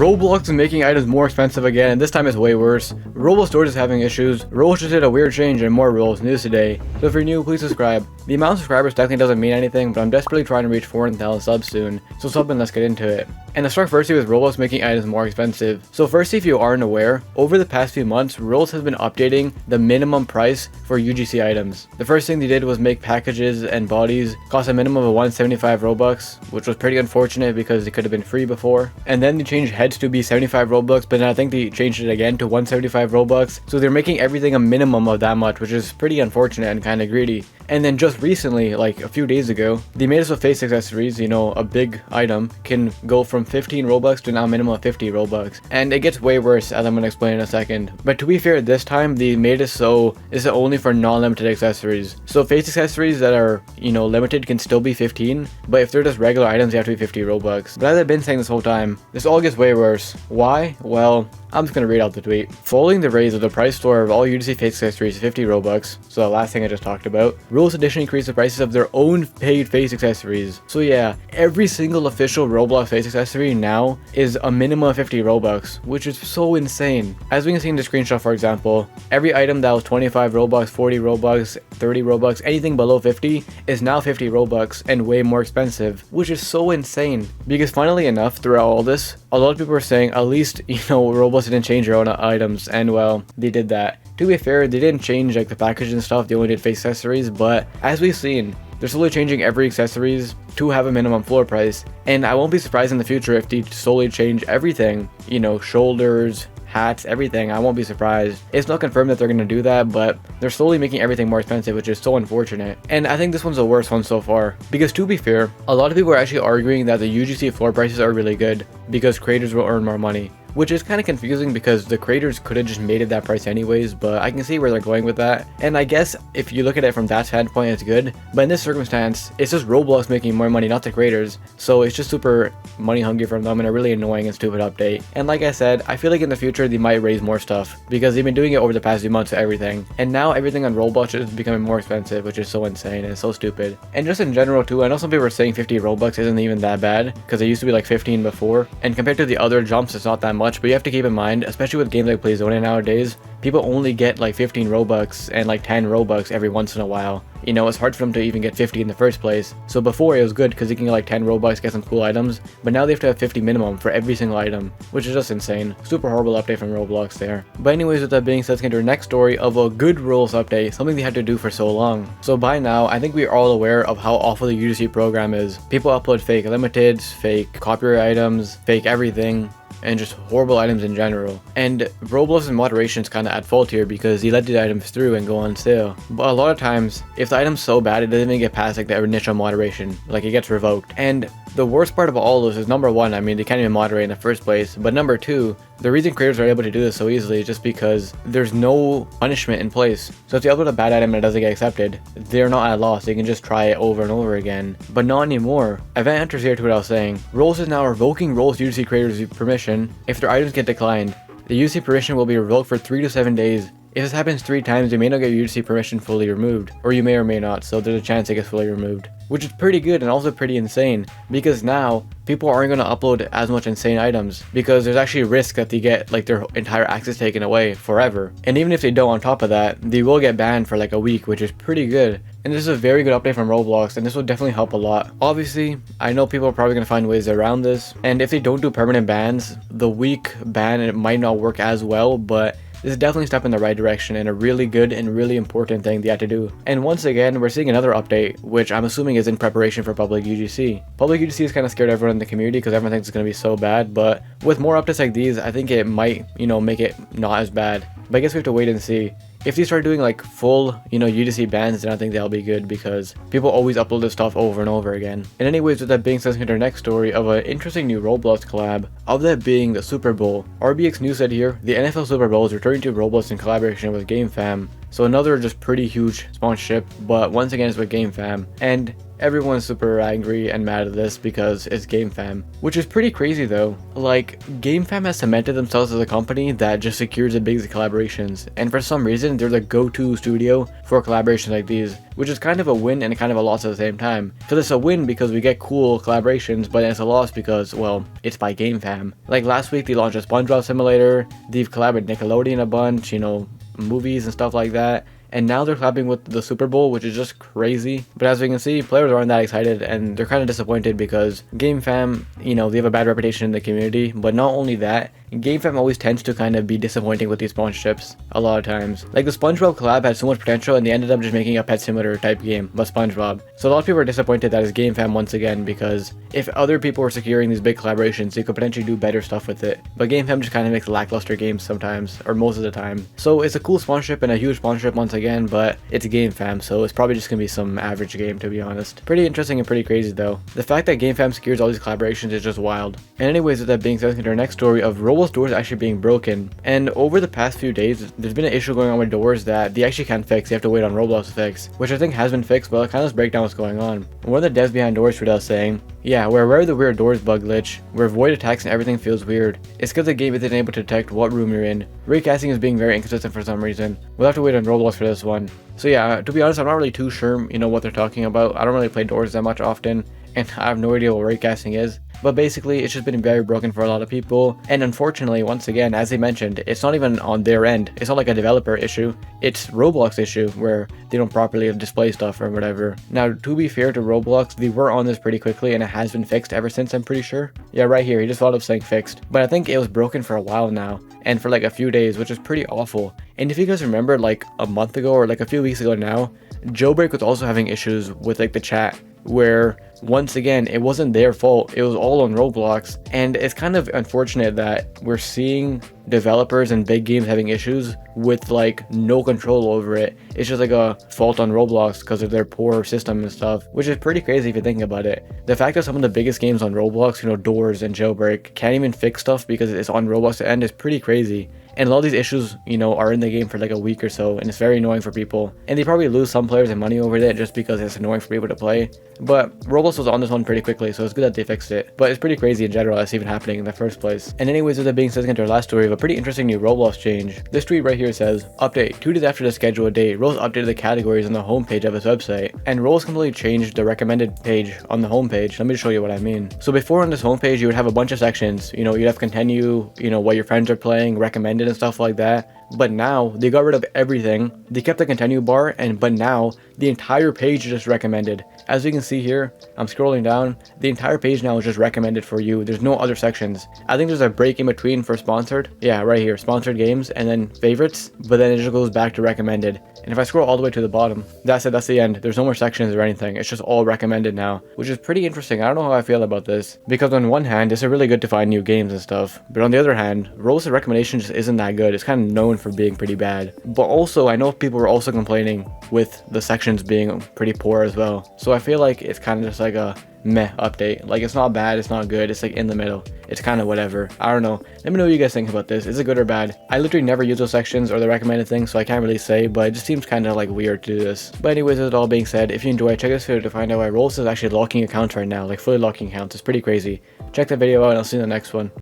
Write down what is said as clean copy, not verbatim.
Roblox is making items more expensive again, and this time it's way worse. Roblox stores is having issues. Roblox just did a weird change and more rules news today. So if you're new, please subscribe. The amount of subscribers technically doesn't mean anything, but I'm desperately trying to reach 400,000 subs soon. So sub and let's get into it. And let's start firstly with Roblox making items more expensive. So firstly, if you aren't aware, over the past few months, Roblox has been updating the minimum price for UGC items. The first thing they did was make packages and bodies cost a minimum of 175 Robux, which was pretty unfortunate because it could have been free before. And then they changed heads to be 75 Robux, but then I think they changed it again to 175 Robux. So they're making everything a minimum of that much, which is pretty unfortunate and kind of greedy. And then just recently, like a few days ago, they made us with face accessories, you know, a big item can go from 15 Robux to now minimum of 50 Robux. And it gets way worse, as I'm going to explain in a second. But to be fair, this time they made it so it's only for non-limited accessories. So face accessories that are, you know, limited can still be 15, but if they're just regular items, they have to be 50 Robux. But as I've been saying this whole time, this all gets way worse. Why? Well, I'm just going to read out the tweet. Following the raise of the price floor of all UGC face accessories to 50 Robux, so the last thing I just talked about, Roblox additionally increased the prices of their own paid face accessories. So yeah, every single official Roblox face accessory now is a minimum of 50 Robux, which is so insane. As we can see in the screenshot, for example, every item that was 25 Robux, 40 Robux, 30 Robux, anything below 50 is now 50 Robux and way more expensive, which is so insane. Because finally enough, throughout all this, a lot of people are saying at least, you know, Roblox didn't change their own items, and well, they did that. To be fair, they didn't change like the package and stuff, they only did face accessories, but as we've seen, they're slowly changing every accessories to have a minimum floor price, and I won't be surprised in the future if they slowly change everything, you know, shoulders, hats, everything. I won't be surprised. It's not confirmed that they're going to do that, but they're slowly making everything more expensive, which is so unfortunate. And I think this one's the worst one so far, because to be fair, a lot of people are actually arguing that the UGC floor prices are really good because creators will earn more money, which is kind of confusing because the creators could have just made it that price anyways, but I can see where they're going with that. And I guess if you look at it from that standpoint, it's good, but in this circumstance, it's just Roblox making more money, not the creators, so it's just super money hungry from them and a really annoying and stupid update. And like I said, I feel like in the future they might raise more stuff because they've been doing it over the past few months to everything, and now everything on Roblox is becoming more expensive, which is so insane and so stupid. And just in general too, I know some people are saying 50 Robux isn't even that bad because it used to be like 15 before, and compared to the other jumps it's not that much, but you have to keep in mind, especially with games like PlayZone nowadays, people only get like 15 Robux and like 10 Robux every once in a while. You know, it's hard for them to even get 50 in the first place. So before it was good because you can get like 10 Robux, get some cool items, but now they have to have 50 minimum for every single item, which is just insane. Super horrible update from Roblox there. But anyways, with that being said, let's get to our next story of a good rules update, something they had to do for so long. So by now, I think we're all aware of how awful the UGC program is. People upload fake limiteds, fake copyright items, fake everything, and just horrible items in general. And Roblox's moderation is kind of at fault here because they let the items through and go on sale. But a lot of times, if the item's so bad, it doesn't even get past like the initial moderation, like it gets revoked. And the worst part of all this is, number one, I mean, they can't even moderate in the first place, but number two, the reason creators are able to do this so easily is just because there's no punishment in place. So if they upload a bad item and it doesn't get accepted, they're not at a loss, they can just try it over and over again. But not anymore. Event enters here to what I was saying. Rolls is now revoking Rolls UGC creators' permission if their items get declined. The UGC permission will be revoked for 3 to 7 days. If this happens 3 times, you may not get UGC permission fully removed, or you may or may not, so there's a chance it gets fully removed. Which is pretty good and also pretty insane, because now people aren't going to upload as much insane items, because there's actually a risk that they get like their entire access taken away forever. And even if they don't, on top of that, they will get banned for like a week, which is pretty good. And this is a very good update from Roblox, and this will definitely help a lot. Obviously, I know people are probably going to find ways around this, and if they don't do permanent bans, the week ban, it might not work as well, but this is definitely a step in the right direction and a really good and really important thing they had to do. And once again, we're seeing another update, which I'm assuming is in preparation for public UGC. Public UGC has kind of scared everyone in the community because everyone thinks it's going to be so bad, but with more updates like these, I think it might, you know, make it not as bad. But I guess we have to wait and see. If they start doing like full, you know, UGC bans, then I think that'll be good because people always upload this stuff over and over again. And anyways, with that being said, let's get to our next story of an interesting new Roblox collab, of that being the Super Bowl. RBX News said here, the NFL Super Bowl is returning to Roblox in collaboration with GameFam. So another just pretty huge sponsorship, but once again it's with GameFam, and everyone's super angry and mad at this because it's GameFam, which is pretty crazy though. Like, GameFam has cemented themselves as a company that just secures the biggest collaborations, and for some reason they're the go-to studio for collaborations like these, which is kind of a win and kind of a loss at the same time. So it's a win because we get cool collaborations, but it's a loss because, well, it's by GameFam. Like last week they launched a SpongeBob simulator, they've collabed with Nickelodeon a bunch, you know, movies and stuff like that. And now they're collabing with the Super Bowl, which is just crazy. But as we can see, players aren't that excited and they're kind of disappointed because GameFam, you know, they have a bad reputation in the community. But not only that, GameFam always tends to kind of be disappointing with these sponsorships a lot of times. Like the SpongeBob collab had so much potential and they ended up just making a pet simulator type game, but SpongeBob. So a lot of people are disappointed that it's GameFam once again, because if other people were securing these big collaborations, they could potentially do better stuff with it. But GameFam just kind of makes lackluster games sometimes, or most of the time. So it's a cool sponsorship and a huge sponsorship once again, but it's GameFam, so it's probably just gonna be some average game, to be honest. Pretty interesting and pretty crazy though. The fact that GameFam secures all these collaborations is just wild. And anyways, with that being said, let's get to our next story of Roblox doors actually being broken. And over the past few days, there's been an issue going on with doors that they actually can't fix. You have to wait on Roblox to fix, which I think has been fixed, but I'll kind of just break down what's going on. One of the devs behind doors tweeted out saying, "Yeah, we're aware of the weird doors bug glitch, where void attacks and everything feels weird. It's because the game isn't able to detect what room you're in. Raycasting is being very inconsistent for some reason. We'll have to wait on Roblox for this one." So yeah, to be honest, I'm not really too sure, you know, what they're talking about. I don't really play doors that much often, and I have no idea what raycasting is. But basically, it's just been very broken for a lot of people. And unfortunately, once again, as they mentioned, it's not even on their end. It's not like a developer issue. It's Roblox issue where they don't properly display stuff or whatever. Now, to be fair to Roblox, they were on this pretty quickly and it has been fixed ever since, I'm pretty sure. Yeah, right here, he just thought of saying fixed. But I think it was broken for a while now, and for like a few days, which is pretty awful. And if you guys remember, like a month ago or like a few weeks ago now, Jailbreak was also having issues with like the chat, where once again it wasn't their fault, it was all on Roblox. And it's kind of unfortunate that we're seeing developers and big games having issues with like no control over it. It's just like a fault on Roblox because of their poor system and stuff, which is pretty crazy if you think about it. The fact that some of the biggest games on Roblox, you know, Doors and Jailbreak, can't even fix stuff because it's on Roblox to end is pretty crazy. And a lot of these issues, you know, are in the game for like a week or so, and it's very annoying for people. And they probably lose some players and money over it just because it's annoying for people to play. But Roblox was on this one pretty quickly, so it's good that they fixed it. But it's pretty crazy in general that's even happening in the first place. And anyways, with that being said, let's get to our last story of a pretty interesting new Roblox change. This tweet right here says, "Update, 2 days after the scheduled date, Roblox updated the categories on the homepage of its website. And Roblox completely changed the recommended page on the homepage." Let me show you what I mean. So before on this homepage, you would have a bunch of sections. You know, you'd have continue, you know, what your friends are playing, recommended and stuff like that. But now they got rid of everything. They kept the continue bar, but now the entire page is just recommended. As you can see here, I'm scrolling down, the entire page now is just recommended for you. There's no other sections. I think there's a break in between for sponsored. Yeah, right here, sponsored games and then favorites, but then it just goes back to recommended. And if I scroll all the way to the bottom, that's it, that's the end. There's no more sections or anything. It's just all recommended now, which is pretty interesting. I don't know how I feel about this, because on one hand, it's really good to find new games and stuff, but on the other hand, Roblox's recommendation just isn't that good. It's kind of known for being pretty bad. But also, I know people were also complaining with the sections being pretty poor as well. So I feel like it's kind of just like a meh update. Like, it's not bad, it's not good, it's like in the middle. It's kind of whatever. I don't know. Let me know what you guys think about this. Is it good or bad? I literally never use those sections or the recommended things, so I can't really say, but it just seems kind of like weird to do this. But anyways, with it all being said, if you enjoy, check this video to find out why Roblox is actually locking accounts right now, like fully locking accounts. It's pretty crazy. Check that video out and I'll see you in the next one.